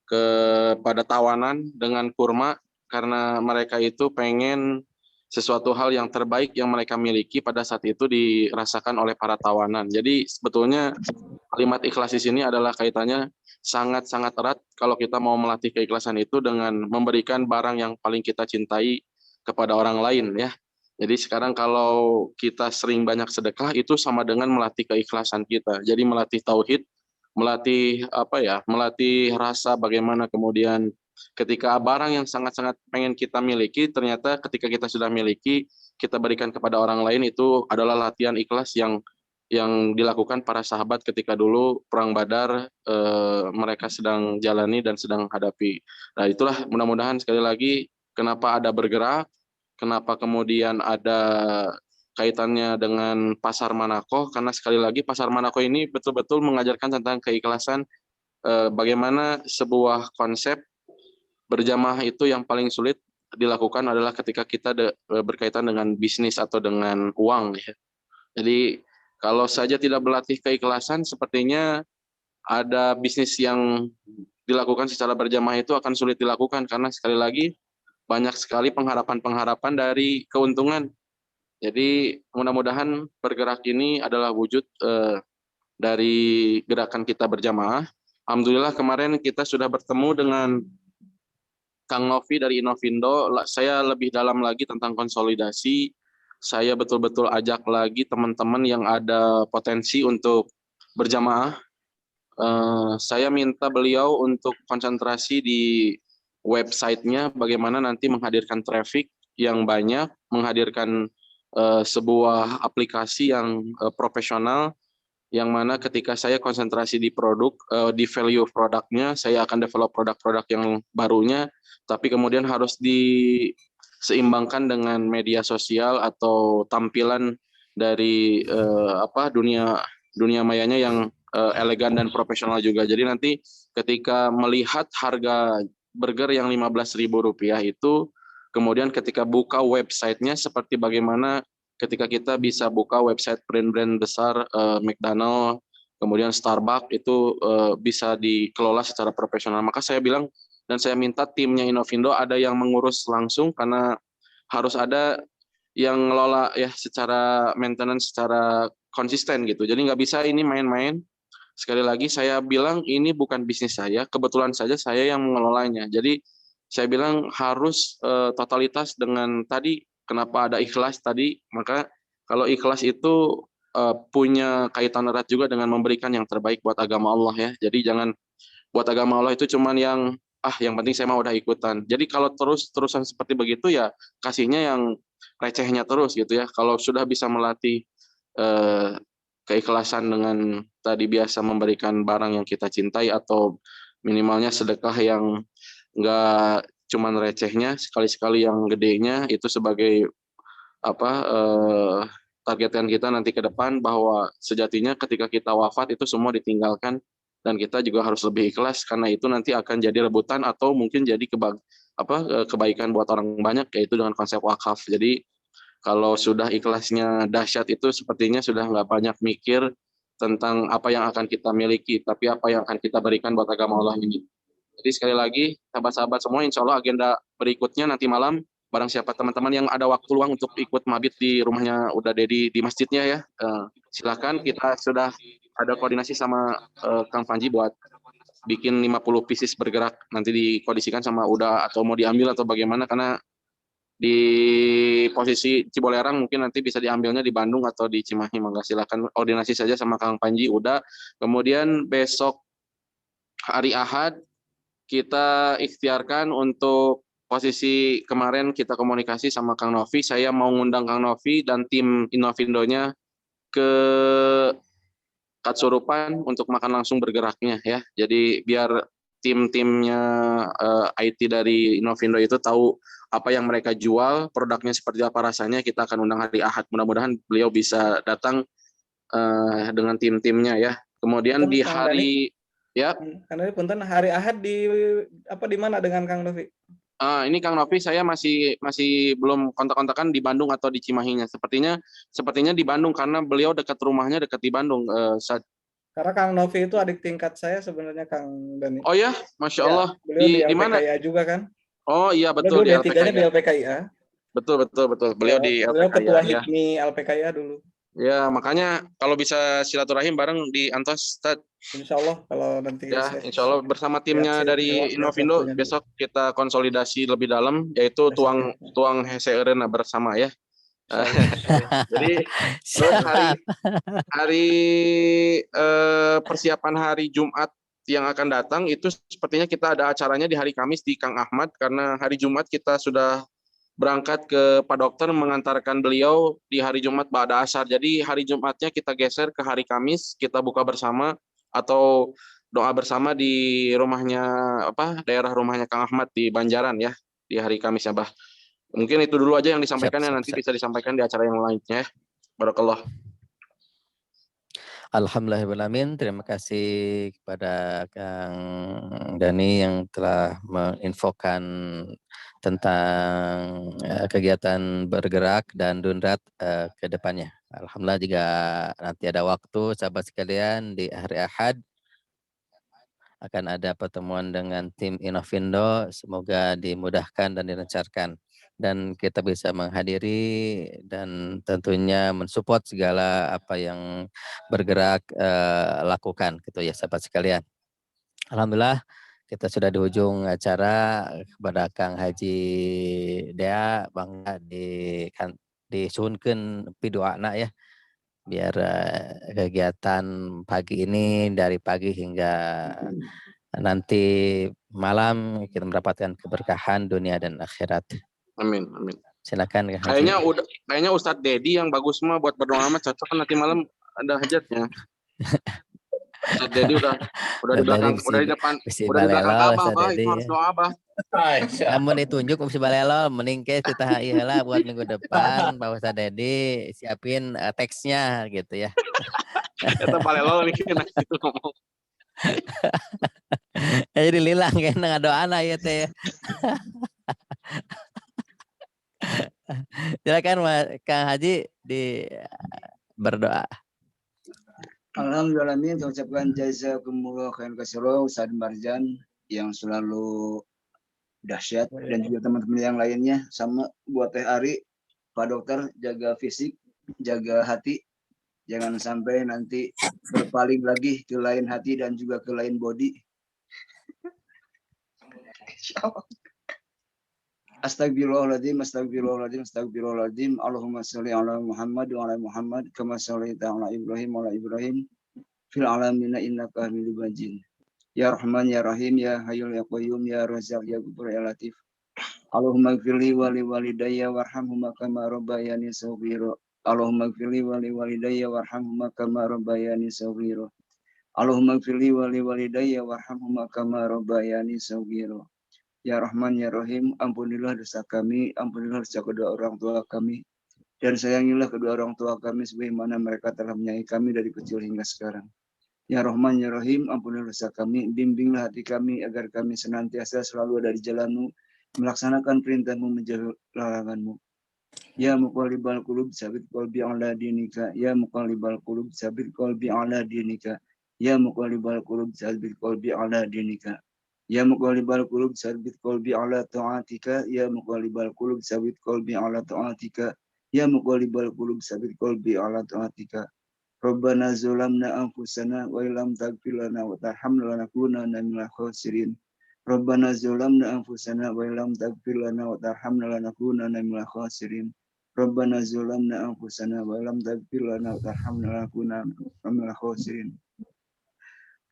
kepada tawanan dengan kurma karena mereka itu pengen sesuatu hal yang terbaik yang mereka miliki pada saat itu dirasakan oleh para tawanan. Jadi sebetulnya kalimat ikhlas di sini adalah kaitannya sangat-sangat erat kalau kita mau melatih keikhlasan itu dengan memberikan barang yang paling kita cintai kepada orang lain ya. Jadi sekarang kalau kita sering banyak sedekah itu sama dengan melatih keikhlasan kita. Jadi melatih tauhid, melatih melatih rasa bagaimana kemudian ketika barang yang sangat-sangat pengen kita miliki ternyata ketika kita sudah miliki kita berikan kepada orang lain itu adalah latihan ikhlas yang dilakukan para sahabat ketika dulu perang Badar mereka sedang jalani dan sedang hadapi. Nah itulah mudah-mudahan sekali lagi kenapa ada bergerak, kenapa kemudian ada kaitannya dengan pasar Manako, karena sekali lagi pasar Manako ini betul-betul mengajarkan tentang keikhlasan bagaimana sebuah konsep berjamaah itu yang paling sulit dilakukan adalah ketika kita berkaitan dengan bisnis atau dengan uang ya. Jadi kalau saja tidak berlatih keikhlasan, sepertinya ada bisnis yang dilakukan secara berjamaah itu akan sulit dilakukan karena sekali lagi banyak sekali pengharapan-pengharapan dari keuntungan. Jadi mudah-mudahan bergerak ini adalah wujud dari gerakan kita berjamaah. Alhamdulillah kemarin kita sudah bertemu dengan Kang Novi dari Inovindo. Saya lebih dalam lagi tentang konsolidasi. Saya betul-betul ajak lagi teman-teman yang ada potensi untuk berjamaah. Saya minta beliau untuk konsentrasi di websitenya, bagaimana nanti menghadirkan traffic yang banyak, menghadirkan sebuah aplikasi yang profesional, yang mana ketika saya konsentrasi di produk, di value produknya, saya akan develop produk-produk yang barunya, tapi kemudian harus diseimbangkan dengan media sosial atau tampilan dari dunia mayanya yang elegan dan profesional juga. Jadi nanti ketika melihat harga burger yang Rp15.000 itu, kemudian ketika buka websitenya seperti bagaimana ketika kita bisa buka website brand-brand besar McDonald, kemudian Starbucks itu bisa dikelola secara profesional. Maka saya bilang dan saya minta timnya Inovindo ada yang mengurus langsung karena harus ada yang ngelola ya secara maintenance secara konsisten gitu. Jadi nggak bisa ini main-main. Sekali lagi saya bilang ini bukan bisnis saya, kebetulan saja saya yang mengelolanya. Jadi saya bilang harus totalitas dengan tadi kenapa ada ikhlas tadi, maka kalau ikhlas itu punya kaitan erat juga dengan memberikan yang terbaik buat agama Allah ya. Jadi jangan buat agama Allah itu cuman yang penting saya mau udah ikutan. Jadi kalau terusan seperti begitu ya kasihnya yang recehnya terus gitu ya. Kalau sudah bisa melatih keikhlasan dengan tadi biasa memberikan barang yang kita cintai atau minimalnya sedekah yang enggak cuman recehnya, sekali-sekali yang gedenya itu sebagai targetan kita nanti ke depan bahwa sejatinya ketika kita wafat itu semua ditinggalkan dan kita juga harus lebih ikhlas karena itu nanti akan jadi rebutan atau mungkin jadi kebaikan buat orang banyak yaitu dengan konsep wakaf. Jadi kalau sudah ikhlasnya dahsyat itu sepertinya sudah nggak banyak mikir tentang apa yang akan kita miliki, tapi apa yang akan kita berikan buat agama Allah ini. Jadi sekali lagi, sahabat-sahabat semua, insya Allah agenda berikutnya nanti malam, barang siapa teman-teman yang ada waktu luang untuk ikut mabit di rumahnya Uda Dedi di masjidnya ya, silakan. Kita sudah ada koordinasi sama Kang Panji buat bikin 50 pieces bergerak, nanti dikondisikan sama Uda atau mau diambil atau bagaimana, karena di posisi Cibolerang mungkin nanti bisa diambilnya di Bandung atau di Cimahi. Mangga silakan koordinasi saja sama Kang Panji Uda. Kemudian besok hari Ahad kita ikhtiarkan untuk posisi kemarin kita komunikasi sama Kang Novi. Saya mau ngundang Kang Novi dan tim Innovindonya ke Katsurupan untuk makan langsung bergeraknya ya. Jadi biar tim-timnya IT dari Innovindo itu tahu apa yang mereka jual, produknya seperti apa rasanya. Kita akan undang hari Ahad. Mudah-mudahan beliau bisa datang dengan tim-timnya ya. Kemudian di hari ya, Kang Dani punten, hari Ahad di mana dengan Kang Novi? ini Kang Novi saya masih belum kontak-kontakan di Bandung atau di Cimahinya. Sepertinya di Bandung karena beliau dekat rumahnya dekat di Bandung. Karena Kang Novi itu adik tingkat saya sebenarnya, Kang Dani. Oh ya, Masya Ya, Allah. beliau di mana? LPKIA juga kan? Oh iya Beliau betul di D3-nya di LPKIA. LPKIA. Betul. Beliau di Beliau LPKIA ketua ya. HIPMI LPKIA dulu. Ya, makanya kalau bisa silaturahim bareng di Antos, Ustaz. Insya Allah kalau nanti Ya, insya Allah bersama timnya dari Innovindo besok kita konsolidasi lebih dalam, yaitu tuang heseureun bersama ya. Jadi terus hari persiapan hari Jumat yang akan datang itu sepertinya kita ada acaranya di hari Kamis di Kang Ahmad, karena hari Jumat kita sudah berangkat ke Pak Dokter mengantarkan beliau di hari Jumat ba'da asar. Jadi hari Jumatnya kita geser ke hari Kamis, kita buka bersama atau doa bersama di rumahnya daerah rumahnya Kang Ahmad di Banjaran ya, di hari Kamis ya, Bah. Mungkin itu dulu aja yang disampaikan, nanti bisa disampaikan di acara yang lainnya ya. Barakallah. Alhamdulillahirrahmanirrahim. Terima kasih kepada Kang Dani yang telah menginfokan tentang kegiatan bergerak dan Dunrat ke depannya. Alhamdulillah, jika nanti ada waktu sahabat sekalian di hari Ahad akan ada pertemuan dengan tim Innovindo, semoga dimudahkan dan dilancarkan dan kita bisa menghadiri dan tentunya mensupport segala apa yang bergerak lakukan gitu ya sahabat sekalian. Alhamdulillah kita sudah di ujung acara. Kepada Kang Haji Dea bangga disuunkeun pidoana ya, biar kegiatan pagi ini dari pagi hingga nanti malam kita mendapatkan keberkahan dunia dan akhirat. Amin. Silakan Kang Haji. Kayaknya Ustadz Dedi yang bagus mah buat berdoa mah cocok, kan nanti malam ada hajatnya. Ustadz Dedi udah di belakang, udah di depan Ka'bah, Bah, itu harus doa, Bah. Namun ditunjuk bisa balelo, mending ke kita iyalah buat minggu depan Pak Ustadz Dedi siapin teksnya gitu ya. Eta balelo nih kena gitu ngomong. Jadi lilang kena doana ya teh. Silakan Kang Haji di berdoa. Alhamdulillah, saya ucapkan jazakumullah khairan katsira Ustaz Marjan yang selalu dahsyat, dan juga teman-teman yang lainnya. Sama buat Teh Ari, Pak Dokter, jaga fisik, jaga hati, jangan sampai nanti berpaling lagi ke lain hati dan juga ke lain body. Astagfirullahaladzim. Allahumma sholli ala Muhammad wa ala Muhammad kama shallaita ala Ibrahim wa ala Ibrahim fil alamina innaka Hamidum Majid. Ya Rahman ya Rahim ya Hayyul ya Qayyum ya Razzaq ya Ghafur ya Latif. Allahumma ighfirli wa li walidayya warhamhuma kama rabbayani shaghira. Allahumma ighfirli wa li walidayya warhamhuma kama rabbayani shaghira. Allahumma ighfirli wa li walidayya warhamhuma kama rabbayani shaghira. Ya Rahman ya Rahim, ampunilah dosa kami, ampunilah dosa kedua orang tua kami, dan sayangilah kedua orang tua kami sebagaimana mereka telah menyayangi kami dari kecil hingga sekarang. Ya Rahman ya Rahim, ampunilah dosa kami, bimbinglah hati kami agar kami senantiasa selalu ada di jalan-Mu, melaksanakan perintah-Mu, menjauhi larangan-Mu. Ya muqallibal qulub sabit qalbi ala dinika. Ya muqallibal qulub sabit qalbi ala dinika. Ya muqallibal qulub sabit qalbi ala dinika. Ya muqallibal qulub sabit qalbi ala ta'atika. Ya muqallibal qulub sabit qalbi ala ta'atika. Ya muqallibal qulub sabit qalbi ala ta'atika. Rabbana zalamna anfusana wa illam taghfir lana wa tarhamna lanakunanna minal khasirin. Rabbana zalamna anfusana wa illam taghfir lana wa tarhamna lanakunanna minal khasirin. Rabbana zalamna anfusana wa illam taghfir lana wa tarhamna lanakunanna minal khasirin.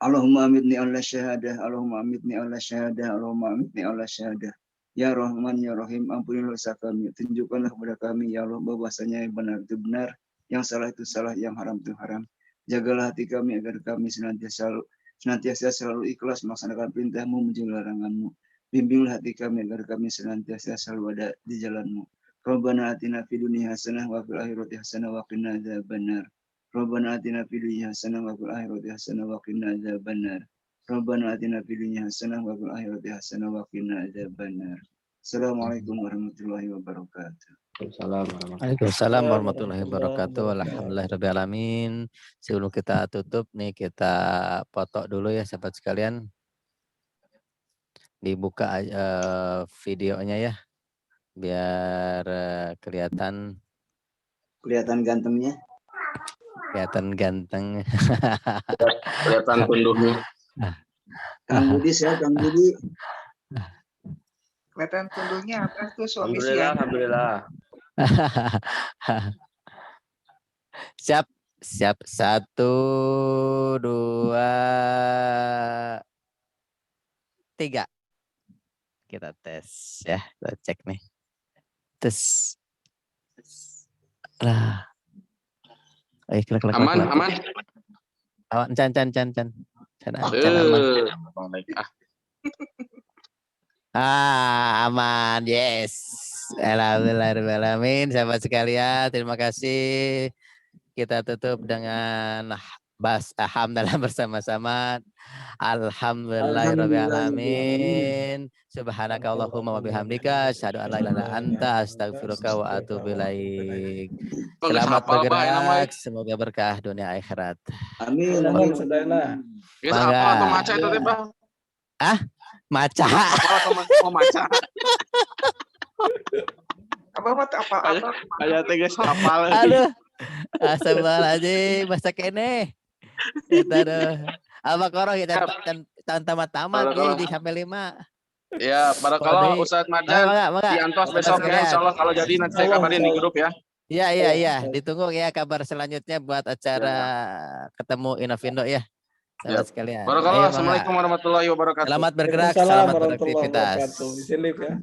Allahumma amitni ala syahadah, Allahumma amitni ala syahadah, Allahumma amitni ala syahadah. Ya Rahman, Ya Rahim, ampunilah dosa kami, tunjukkanlah kepada kami, Ya Allah, bahwasanya yang benar itu benar, yang salah itu salah, yang haram itu haram. Jagalah hati kami agar kami senantiasa selalu ikhlas melaksanakan perintah-Mu, menjauhi larangan-Mu. Bimbinglah hati kami agar kami senantiasa selalu ada di jalan-Mu. Rabbana atina fid dunya hasanah wa fil akhirati hasanah wa qina adzabannar. Rabbana atina fid dunya hasanah wa fil akhirati hasanah wa qina adzabannar. Rabbana atina fid dunya hasanah wa fil akhirati hasanah wa qina adzabannar. Assalamualaikum warahmatullahi wabarakatuh. Waalaikumsalam warahmatullahi wabarakatuh. Alhamdulillahirabbil alamin. Sebelum kita tutup nih, kita foto dulu ya sahabat sekalian. Dibuka videonya ya, biar kelihatan gantengnya. Kelihatan ganteng. Kelihatan tunduhnya. Kang Budi, saya Kang Budi. Kelihatan tunduknya apa tuh suami Alhamdulillah, siang. alhamdulillah. Siap, siap. 1, 2, 3. Kita tes ya, kita cek nih. Tes. Lah. Klik. Aman. Awan, can aman. Aman, yes. Alhamdulillahirrahmanirrahim. Sahabat sekalian, terima kasih. Kita tutup dengan alhamdulillah bersama-sama. Alhamdulillahirrahmanirrahim. Subhanakallahumma wa bihamdika asyhadu an la ilaha illa anta astaghfiruka wa atubu ilaik. Selamat bergerak, semoga berkah dunia akhirat. Amin. Amin. Sudahlah. Guys, apa atau maca itu teh, Bang? Maca. Apa maca? Apa? Aya teh geus hafal. Aduh. Astagfirullahaladzim, masa kene. Kita aduh. Al-Baqarah kita tamat-tamat ya di sampai 5. Ya, barakallah Ustaz Marjan. Diantos besok ya, insyaallah kalau jadi nanti saya kabarin di grup ya. Iya. Ditunggu ya kabar selanjutnya buat acara ketemu Inavindo ya. Sahabat sekalian. Barakallah. Assalamualaikum warahmatullahi wabarakatuh. Selamat bergerak, Waalaikumsalam selamat warahmatullahi beraktivitas. wabarakatuh. Izin live ya.